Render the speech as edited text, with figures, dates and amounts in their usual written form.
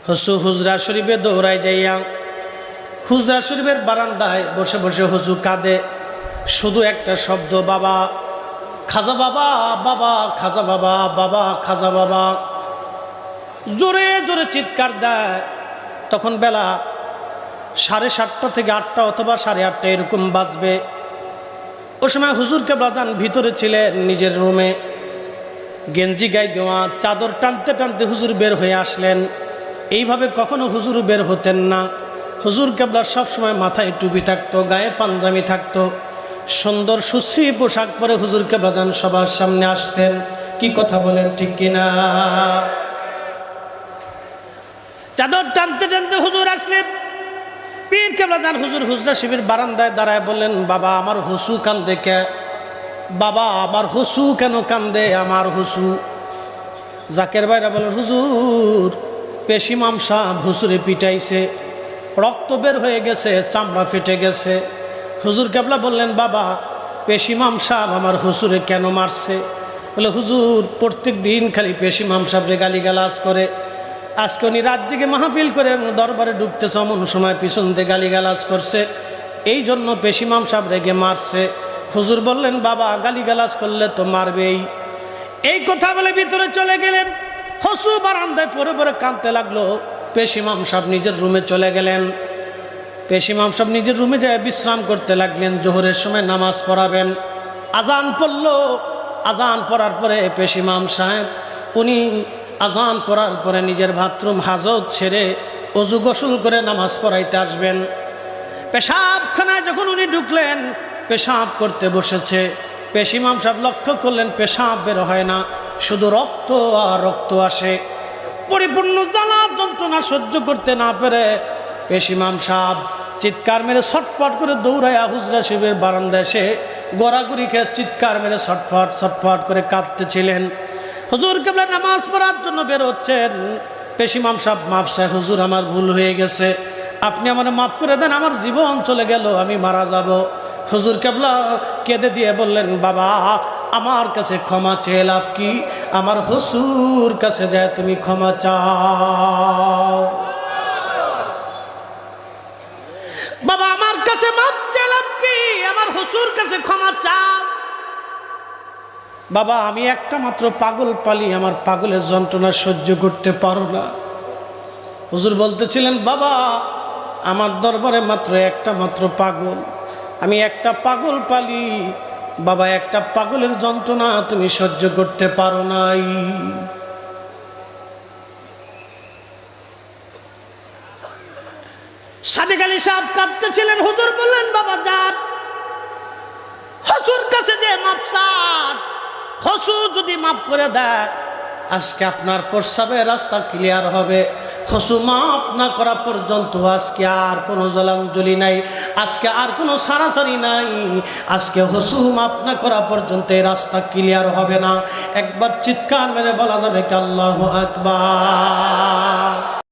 হুজু হুজরা শরীফে দৌড়ায় যাইয়া হুজরা শরীফের বারান্দায় বসে বসে হুজু কাঁদে, শুধু একটা শব্দ, বাবা খাজা বাবা, বাবা খাজা বাবা, বাবা খাজা বাবা, জোরে জোরে চিৎকার দেয়। তখন বেলা 7:30 থেকে 8টা অথবা 8:30 এরকম বাজবে। ও সময় হুজুর কেবলাদান ভিতরে ছিলেন নিজের রুমে, গেঞ্জি গায়ে দেওয়া, চাদর টানতে টানতে হুজুর বের হয়ে আসলেন। এইভাবে কখনো হুজুর বের হতেন না। হুজুর কেবলার সবসময় মাথায় টুপি থাকতো, গায়ে পাঞ্জাবি থাকতো, সুন্দর সুশ্রী পোশাক পরে হুজুর কেবলাদান সবার সামনে আসতেন। কি কথা বলেন, ঠিক কিনা? চাদর টানতে টানতে হুজুর আসলেন। পীর কেবলাদান হুজুর হুজরা শিবির বারান্দায় দাঁড়ায় বললেন, বাবা আমার হুসু কান্দে কে? বাবা আমার হুসু কেন কান্দে? আমার হুসু। জাকের ভাইরা বলেন, হুজুর পেশিমাম সাহেব হুজুরে পিটাইছে, রক্ত বের হয়ে গেছে, চামড়া ফেটে গেছে। হুজুর কেবলা বললেন, বাবা পেশিমাম সাহেব আমার হুজুরে কেন মারছে? বলে, হুজুর প্রত্যেক দিন খালি পেশিমাম সাহেবরে গালিগালাজ করে, আজকে উনি রাত জেগে মাহফিল করে দরবারে ঢুকতেছে, এমন সময় পিছন দিয়ে গালিগালাজ করছে, এই জন্য পেশিমাম সাহেব রেগে মারছে। হুজুর বললেন, বাবা গালিগালাজ করলে তো মারবেই। এই কথা বলে ভিতরে চলে গেলেন। হসু বারান্দায় পরে পরে কাঁদতে লাগলো। পেশিমাম সাহেব নিজের রুমে চলে গেলেন। পেশিমাম সাহেব নিজের রুমে যায় বিশ্রাম করতে লাগলেন। জোহরের সময় নামাজ পড়াবেন। আজান পড়ল। আজান পড়ার পরে পেশিমাম সাহেব উনি আজান পড়ার পরে নিজের বাথরুম হাজত ছেড়ে অজু গোসল করে নামাজ পড়াইতে আসবেন। পেশাবখানায় যখন উনি ঢুকলেন, পেশাব করতে বসেছে। পেশিমাম সাহেব লক্ষ্য করলেন পেশাব বের হয় না, শুধু রক্ত আর রক্ত আসে। পরিপূর্ণ জ্বালা যন্ত্রণা সহ্য করতে না পেরে পেশিমাম সাহেব চিৎকার মেরে ছটফট করে দৌড়াইয়া হুজরা শিবের বারান্দায় এসে গড়াগড়ি খেয়ে চিৎকার মেরে ছটফট ছটফট করে কাঁদতেছিলেন। হুজুর কেবলা নামাজ পড়ার জন্য বের হচ্ছেন। পেশিমাম সাহেব মাফ চায়, হুজুর আমার ভুল হয়ে গেছে, আপনি আমার মাফ করে দেন, আমার জীবন চলে গেল, আমি মারা যাব। হুজুর কেবলা কেঁদে দিয়ে বললেন, বাবা আমার কাছে ক্ষমা চেয়ে লাভ কি? আমার হুজুর কাছে যায় তুমি ক্ষমা চাও। বাবা আমার কাছে মাফ চেয়ে লাভ কি? আমার হুজুর কাছে ক্ষমা চাও। বাবা আমি একটা মাত্র পাগল পালি, আমার পাগলের যন্ত্রণা সহ্য করতে পারো না। হুজুর বলতেছিলেন, বাবা আমার দরবারে মাত্র একটা মাত্র পাগল, আমি একটা পাগল পালি। বাবা একটা পাগলের যন্ত্রণা তুমি সহ্য করতে পারো নাই। সাদেক আলী সাহেব কাঁদতেছিলেন। হুজুর বললেন, বাবা যান, হুজুর কাছে যে মাফ চান, হুজুর যদি মাফ করে দেয় আজকে আপনার প্রস্রাবের রাস্তা ক্লিয়ার হবে। হুজুর মাফ না করা পর্যন্ত আজকে আর কোনো জলাঞ্জলি নাই, আজকে আর কোনো সারাসারি নাই। আজকে হুজুর মাফ না করা পর্যন্ত এই রাস্তা ক্লিয়ার হবে না। একবার চিৎকার মেরে বলা যাবে কি আল্লাহু আকবার।